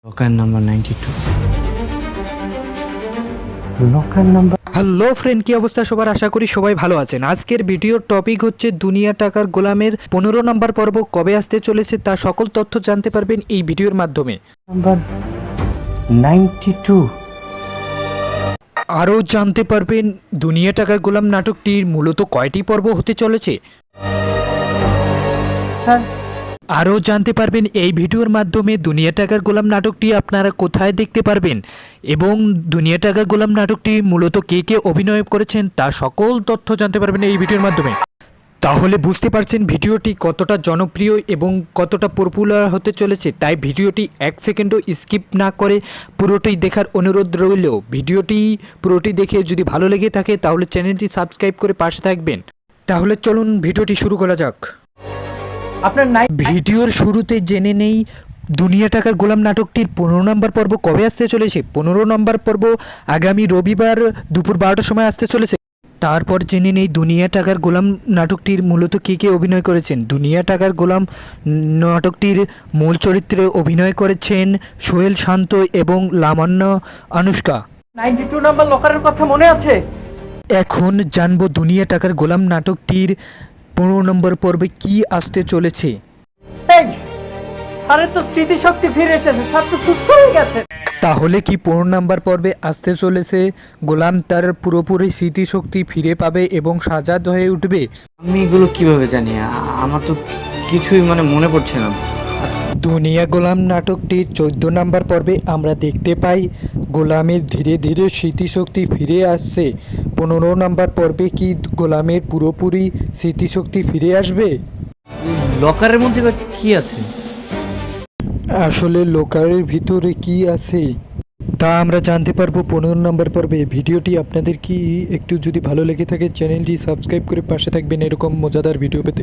Locker number 92 locker number. Hello friend, কি অবস্থা সবার? আশা করি সবাই ভালো আছেন। আজকের ভিডিওর টপিক হচ্ছে দুনিয়া টাকার গোলামের 15 নম্বর পর্ব কবে আসতে চলেছে তা সকল তথ্য জানতে পারবেন এই ভিডিওর মাধ্যমে। নাম্বার 92। আরও জানতে পারবেন দুনিয়া টাকার গোলাম নাটকটির মূলত কয়টি পর্ব হতে চলেছে। স্যার, আরও জানতে পারবেন এই ভিডিওর মাধ্যমে দুনিয়া টাকার গোলাম নাটকটি আপনারা কোথায় দেখতে পারবেন এবং দুনিয়া টাকার গোলাম নাটকটি মূলত কে কে অভিনয় করেছেন তা সকল তথ্য জানতে পারবেন এই ভিডিওর মাধ্যমে। তাহলে বুঝতে পারছেন ভিডিওটি কতটা জনপ্রিয় এবং কতটা পপুলার হতে চলেছে। তাই ভিডিওটি এক সেকেন্ডও স্কিপ না করে পুরোটি দেখার অনুরোধ রইল। ভিডিওটি পুরোটি দেখে যদি ভালো লেগে থাকে তাহলে চ্যানেলটি সাবস্ক্রাইব করে পাশে থাকবেন। তাহলে চলুন ভিডিওটি শুরু করা যাক। আপনার ভিডিওর শুরুতে জেনে নেই দুনিয়া টাকার গোলাম নাটকটির 15 নম্বর পর্ব কবে আসতে চলেছে। 15 নম্বর পর্ব আগামী রবিবার দুপুর 12টার সময় আসতে চলেছে। তারপর জেনে নেই দুনিয়া টাকার গোলাম নাটকটির মূলত কে কে অভিনয় করেছেন। দুনিয়া টাকার গোলাম নাটকটির মূল চরিত্রে অভিনয় করেছেন সোহেল শান্ত এবং লামান্য আনুষ্কা। 92 নাম্বার লকারের কথা মনে আছে? এখন জানবো দুনিয়া টাকার গোলাম নাটকটির 15 নম্বর পর্বে কি আসতে চলেছে। এই স্যারের তো স্মৃতিশক্তি ফিরে এসেছে, স্যার তো সুস্থ হয়ে গেছে। তাহলে কি 15 নম্বর পর্বে আসতে চলেছে গোলাম তার পুরোপুরি স্মৃতিশক্তি ফিরে পাবে এবং সাজাদ হয়ে উঠবে? আমি এগুলো কিভাবে জানি? আমার তো কিছুই মনে পড়ছে না। দুনিয়া গোলাম নাটকটির 14 নম্বর পর্বে আমরা দেখতে পাই গোলামের ধীরে ধীরে স্মৃতিশক্তি ফিরে আসছে। 15 নম্বর পর্বে কি গোলামের পুরোপুরি স্মৃতিশক্তি ফিরে আসবে? লকারের মধ্যে বা কি আছে? আসলে লোকারের ভিতরে কি আছে তা আমরা জানতে পারবো 15 নম্বর পর্বে। ভিডিওটি আপনাদের কি একটু যদি ভালো লেগে থাকে চ্যানেলটি সাবস্ক্রাইব করে পাশে থাকবেন এরকম মজাদার ভিডিও পেতে।